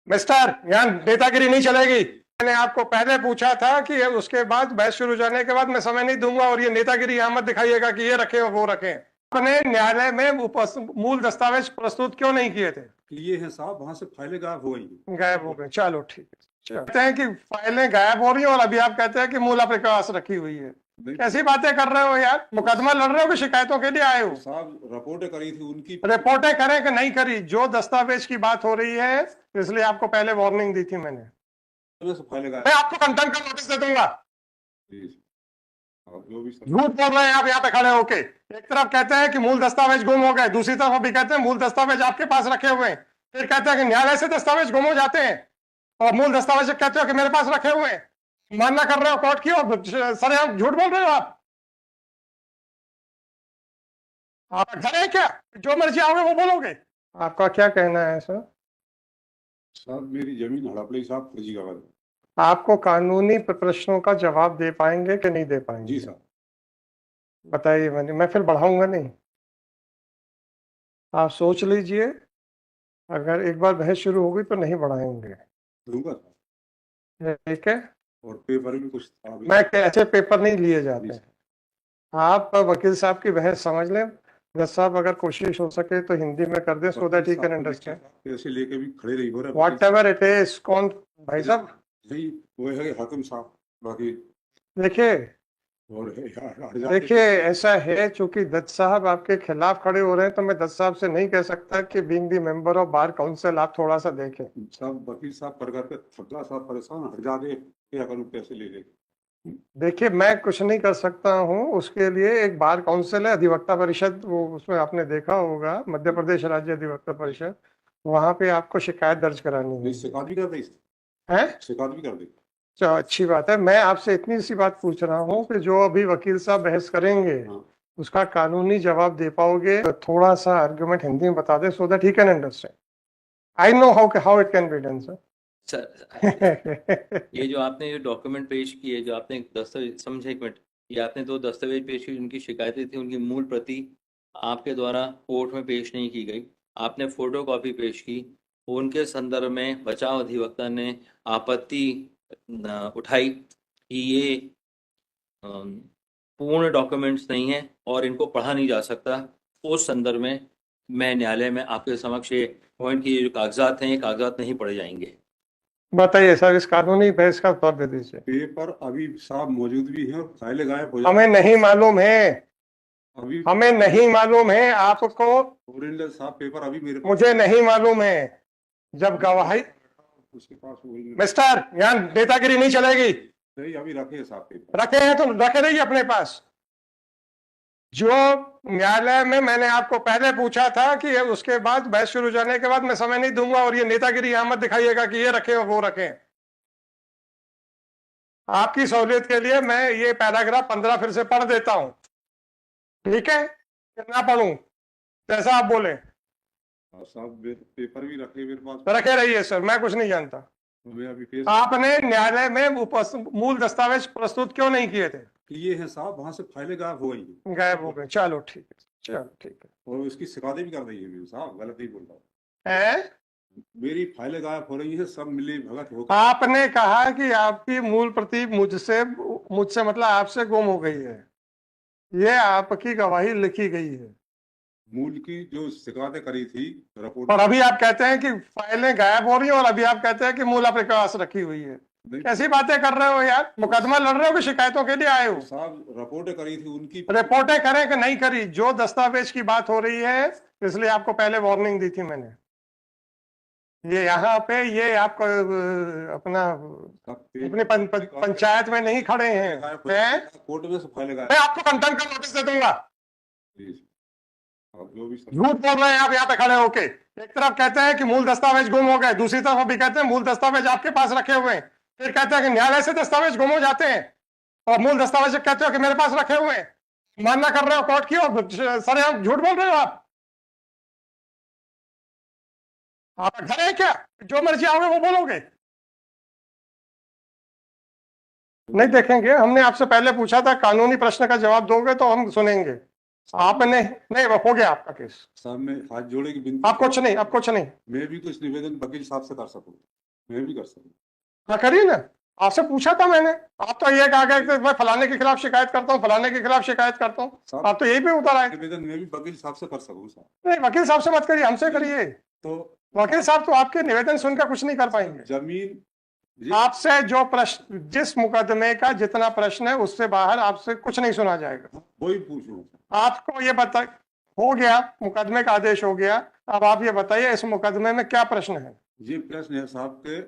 Mister, यहाँ नेतागिरी नहीं चलेगी। मैंने आपको पहले पूछा था कि उसके बाद बहस शुरू हो जाने के बाद मैं समय नहीं दूंगा, और ये नेतागिरी यहाँ मत दिखाइएगा कि ये रखे और वो रखे। आपने न्यायालय में मूल दस्तावेज प्रस्तुत क्यों नहीं किए थे? ये है साहब, वहां से फाइलें गायब हो गई। गायब हो गए, चलो ठीक है। कहते हैं कि फाइलें गायब हो रही है और अभी आप कहते हैं कि मूल आपके पास रखी हुई है। कैसी बातें कर रहे हो यार? मुकदमा लड़ रहे हो कि शिकायतों के लिए आए हो? साहब रिपोर्टें करी थी उनकी। रिपोर्टें करें कि नहीं करी, जो दस्तावेज की बात हो रही है, इसलिए आपको पहले वार्निंग दी थी मैंने। फाइलें गायब। मैं आपको कंटेम्प्ट का नोटिस दे दूंगा। जो भी झूठ बोल रहे हैं आप यहाँ पे खड़े होके। एक तरफ कहते हैं कि मूल दस्तावेज गुम हो गए, दूसरी तरफ अभी कहते हैं मूल दस्तावेज आपके पास रखे हुए हैं। फिर कहते हैं कि न्यायालय से दस्तावेज गुम हो जाते हैं और मूल दस्तावेज कहते हो कि मेरे पास रखे हुए हैं। मानना कर रहे हो कोर्ट की, और सर आप झूठ बोल रहे हो। आप घर है क्या? जो मर्जी आओगे वो बोलोगे। आपका क्या कहना है सर? साहब मेरी जमीन हड़प ली साहब, फर्जी कागज। आपको कानूनी प्रश्नों का जवाब दे पाएंगे कि नहीं दे पाएंगे? जी साहब। बताइए, मैं फिर बढ़ाऊंगा नहीं। आप सोच लीजिए, अगर एक बार बहस शुरू हो गई तो नहीं बढ़ाएंगे। दूंगा साहब। ठीक है। और पेपर भी कुछ मैं ऐसे पेपर नहीं लिए जाते हैं। आप वकील साहब की बहस समझ लें। जज साहब, अगर कोशिश हो सके तो हिंदी में कर दें, सो दैट ही कैन अंडरस्टैंड। पैसे लेके भी खड़े रही हो रहे। What ever it is. कौन भाई साहब? जी वो है हाकिम साहब। बाकी देखिए ऐसा है, चूंकि दत्त साहब आपके खिलाफ खड़े हो रहे हैं, तो मैं दत्त साहब से नहीं कह सकता कि being the member of bar council आप थोड़ा सा देखें। साहब वकील साहब कर करके थकला साहब, परेशान हट जा दे, क्या करूं, पैसे ले ले। देखिए मैं कुछ नहीं कर सकता हूं, उसके लिए एक बार काउंसिल है, अधिवक्ता परिषद, वो उसमें आपने देखा होगा, मध्य प्रदेश राज्य अधिवक्ता परिषद, वहां पे आपको शिकायत दर्ज करानी है। शिकायत भी कर दी हैं? शिकायत भी कर दी। चलो अच्छी बात है। मैं आपसे इतनी सी बात पूछ रहा हूँ कि जो अभी वकील साहब बहस करेंगे, उसका कानूनी जवाब दे पाओगे? तो थोड़ा सा आर्गुमेंट हिंदी में बता दे, so that he can understand. I know how it can be done sir. ये जो आपने ये डॉक्यूमेंट पेश किए, जो आपने दस्तावेज, समझे एक मिनट, ये आपने दो दस्तावेज पेश किए, उनकी शिकायतें थी, उनकी मूल प्रति आपके द्वारा कोर्ट में पेश नहीं की गई। आपने फोटो कॉपी पेश की, उनके संदर्भ में बचाव अधिवक्ता ने आपत्ति उठाई कि ये पूर्ण डॉक्यूमेंट्स नहीं है और इनको पढ़ा नहीं जा सकता। उस संदर्भ में मैं न्यायालय में आपके समक्ष ये पॉइंट की, जो कागजात हैं, ये कागजात नहीं पढ़े जाएंगे। बताइए सर, इस कानूनी बहस का उत्तर दे दीजिए। पेपर अभी साहब मौजूद भी है, फाइलें गायब हो हमें नहीं मालूम है, अभी हमें नहीं मालूम है आपको। साहब पेपर अभी मेरे मुझे नहीं मालूम है। जब गवाही उसके पास मिस्टर, यहाँ नेतागिरी नहीं चलेगी। नहीं, अभी रखे साहब पेपर। रखे हैं तो रखे रहिए अपने पास। जो न्यायालय में मैंने आपको पहले पूछा था कि उसके बाद बहस शुरू हो जाने के बाद मैं समय नहीं दूंगा, और ये नेतागिरी यहां मत दिखाइएगा कि ये रखे और वो रखे। आपकी सहूलियत के लिए मैं ये पैराग्राफ 15 फिर से पढ़ देता हूं, ठीक है? कितना पढ़ूं, जैसा आप बोले। साहब पेपर भी रखे मेरे पास। रखे रहिए सर, मैं कुछ नहीं जानता। आपने न्यायालय में मूल दस्तावेज प्रस्तुत क्यों नहीं किए थे? ये है साहब, वहां से फाइलें गायब हो गई। गायब हो गए, चलो ठीक है, चलो ठीक है। और उसकी शिकायतें भी कर दी है साहब, गलत नहीं बोल रहा है। मेरी फाइलें गायब हो रही है, सब मिली भगत हो। आपने कहा कि आपकी मूल प्रति मुझसे मतलब आपसे गुम हो गई है, ये आपकी गवाही लिखी गई है। मूल की जो शिकायतें करी थी रिपोर्ट, और अभी आप कहते हैं कि फाइलें गायब हो रही हैं, और अभी आप कहते हैं कि मूल आपके पास रखी हुई है। कैसी बातें कर रहे हो यार? मुकदमा लड़ रहे हो कि शिकायतों के लिए आए हो? साहब रिपोर्टें करी थी उनकी। रिपोर्टें करें कि नहीं करी, जो दस्तावेज की बात हो रही है, इसलिए आपको पहले वार्निंग दी थी मैंने। ये यहाँ पे ये आपको अपना अपने पंचायत में नहीं खड़े हैं, कोर्ट में से फाइलें गायब। मैं आपको कंटेम्प्ट का नोटिस दे दूंगा। जो भी झूठ बोल रहे हैं आप यहाँ पे खड़े होके। एक तरफ कहते हैं कि मूल दस्तावेज गुम हो गए, दूसरी तरफ अभी कहते हैं मूल दस्तावेज आपके पास रखे हुए हैं। फिर कहते हैं कि न्यायालय से दस्तावेज गुम हो जाते हैं और मूल दस्तावेज कहते हो कि मेरे पास रखे हुए हैं। मानना कर रहे हो कोर्ट की, और सर आप झूठ बोल रहे हो। आप घर है क्या? जो मर्जी आओगे वो बोलोगे। नहीं देखेंगे, हमने आपसे पहले पूछा था, कानूनी प्रश्न का जवाब दोगे तो हम सुनेंगे। आपने नहीं, हो गया आपका केस। साहब में हाथ जोड़े की बिनती। आप कुछ नहीं, आप कुछ नहीं। मैं भी कुछ निवेदन वकील साहब से कर सकूं। मैं भी कर सकता हूँ। हाँ करिए ना, आपसे पूछा था मैंने, आप तो ये कहा गया कि मैं फलाने के खिलाफ शिकायत करता हूँ, फलाने के खिलाफ शिकायत करता हूँ, साहब, आप तो यही पे उतर आए। निवेदन मैं भी वकील साहब से कर सकूँ साहब। नहीं वकील साहब से मत करिए, हमसे करिए। तो वकील साहब तो आपके निवेदन सुनकर कुछ नहीं कर पाएंगे। जमीन ये आपसे जो प्रश्न, जिस मुकदमे का जितना प्रश्न है उससे बाहर आपसे कुछ नहीं सुना जाएगा। वही पूछूं। आपको ये बता, हो गया मुकदमे का आदेश हो गया, अब आप ये बताइए इस मुकदमे में क्या प्रश्न है। ये प्रश्न है साहब के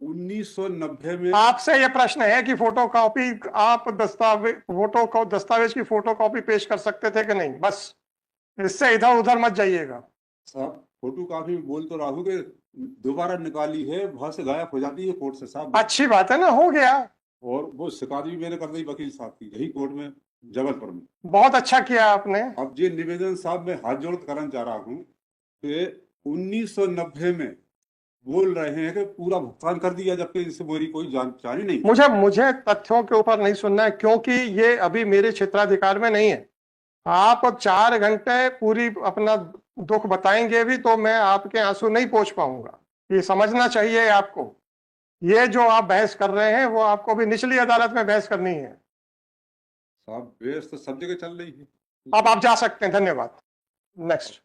1990 में आपसे ये प्रश्न है कि फोटो कॉपी, आप दस्तावेज की फोटो कॉपी पेश कर सकते थे कि नहीं, बस इससे इधर उधर मत जाइएगा। साहब फोटो कॉपी में बोल तो रहा हूँ कि दोबारा निकाली है, वहां से गायब हो जाती है कोर्ट से साहब। अच्छी बात है ना, हो गया। और वो शिकायत भी मैंने कर दी वकील साहब की, यही कोर्ट में, जबलपुर में। बहुत अच्छा किया आपने। अब ये निवेदन साहब मैं हाथ जोड़ करना चाह रहा हूँ कि 1990 में बोल रहे हैं कि पूरा भुगतान कर दिया, जबकि इससे मेरी कोई जानकारी नहीं। मुझे तथ्यों के ऊपर नहीं सुनना है, क्योंकि ये अभी मेरे क्षेत्राधिकार में नहीं है। आप 4 घंटे पूरी अपना दुख बताएंगे भी तो मैं आपके आंसू नहीं पोंछ पाऊंगा, ये समझना चाहिए आपको। ये जो आप बहस कर रहे हैं वो आपको भी निचली अदालत में बहस करनी है। साहब बहस तो सब जगह चल रही है। अब आप जा सकते हैं, धन्यवाद। Next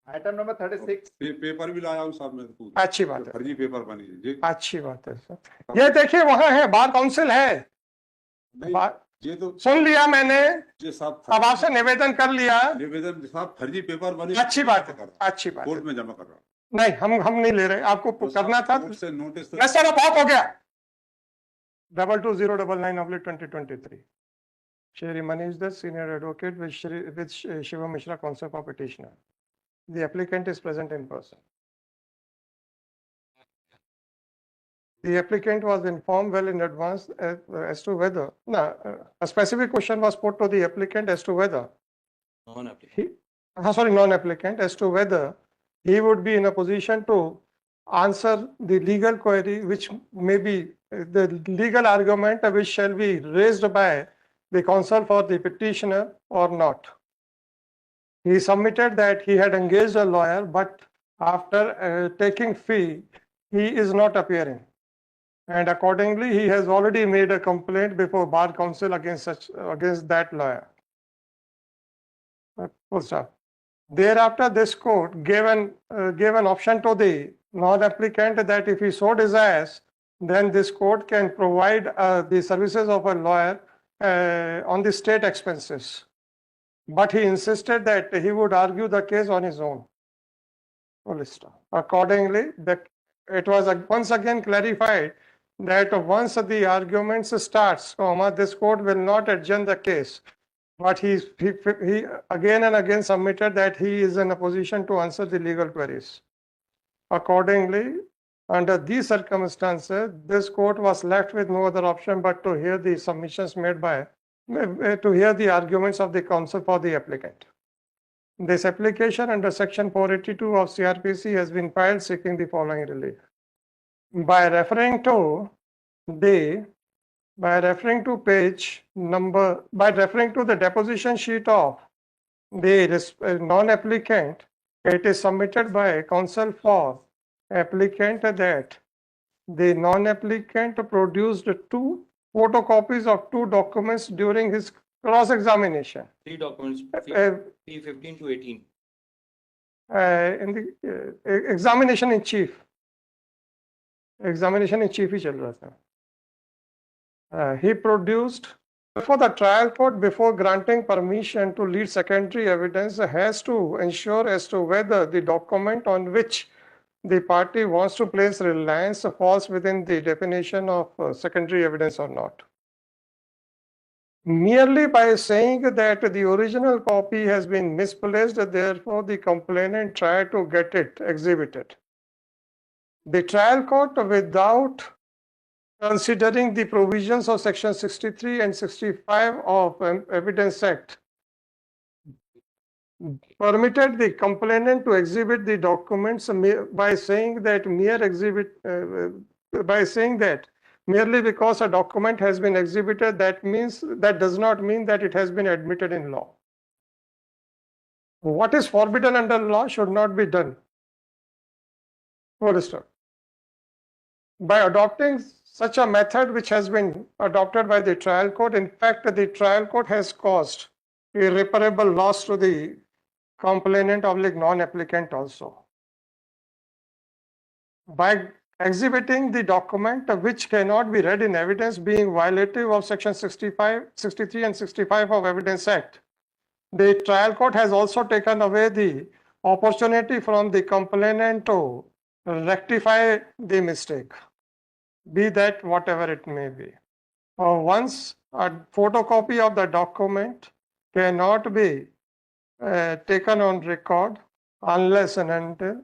item number 36। पेपर भी लाया हूँ साहब मैं तो, अच्छी बात है, फर्जी पेपर बनी है जी। अच्छी बात है सर। ये देखिए वहां है, बार काउंसिल है। नहीं, ये तो सुन लिया मैंने, ये साहब अब आपसे निवेदन कर लिया। निवेदन साहब फर्जी पेपर बने, अच्छी बात है, अच्छी बात कोर्ट है। में जमा कर रहा हूँ। नहीं हम नहीं ले रहे, आपको तो करना था। कोर्ट से नोटिस तो यस सर, बहुत हो गया। 220999/2023 Shri Manish Das, senior advocate with Shiva Mishra, counsel for petitioner. The applicant is present in person. The applicant was informed well in advance as to whether, a specific question was put to the applicant as to whether, non-applicant, as to whether he would be in a position to answer the legal query, which may be the legal argument which shall be raised by the counsel for the petitioner or not. He submitted that he had engaged a lawyer, but after taking fee, he is not appearing. And accordingly, he has already made a complaint before Bar Council against that lawyer. Full stop. Thereafter, this court gave an option to the non-applicant that if he so desires, then this court can provide the services of a lawyer on the state expenses. But he insisted that he would argue the case on his own. Full stop. Accordingly, it was once again clarified that once the arguments starts, this court will not adjourn the case. But he again and again submitted that he is in a position to answer the legal queries. Accordingly, under these circumstances, this court was left with no other option but to hear the submissions made to hear the arguments of the counsel for the applicant. This application under section 482 of CRPC has been filed seeking the following relief. By referring to the deposition sheet of the non-applicant, it is submitted by counsel for applicant that the non-applicant produced 2 photocopies of 2 documents during his cross-examination. 3 documents, P15 to 18. In the examination in chief ही चल रहा था. He produced before the trial court, before granting permission to lead secondary evidence, has to ensure as to whether the document on which the party wants to place reliance falls within the definition of secondary evidence or not. Merely by saying that the original copy has been misplaced, therefore the complainant tried to get it exhibited. The trial court, without considering the provisions of section 63 and 65 of Evidence Act, permitted the complainant to exhibit the documents by saying that merely because a document has been exhibited, that does not mean that it has been admitted in law. What is forbidden under law should not be done. Full stop. by adopting such a method which has been adopted by the trial court, in fact, the trial court has caused irreparable loss to the complainant or non-applicant also. By exhibiting the document which cannot be read in evidence being violative of section 65, 63 and 65 of Evidence Act, the trial court has also taken away the opportunity from the complainant to rectify the mistake, be that whatever it may be. Once a photocopy of the document cannot be taken on record unless and until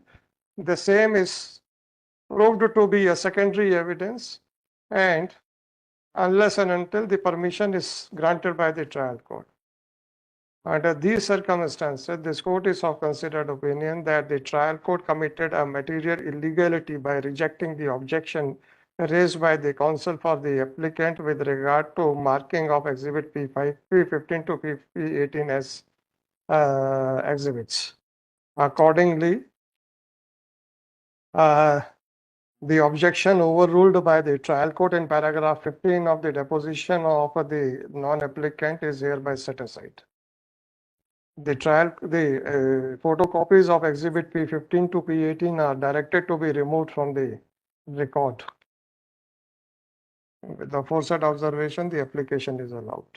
the same is proved to be a secondary evidence and unless and until the permission is granted by the trial court. Under these circumstances, this court is of considered opinion that the trial court committed a material illegality by rejecting the objection raised by the counsel for the applicant with regard to marking of exhibit P5, P15 to P18 as exhibits. Accordingly, the objection overruled by the trial court in paragraph 15 of the deposition of the non-applicant is hereby set aside. The photocopies of exhibit P15 to P18 are directed to be removed from the record. With the aforesaid observation, the application is allowed.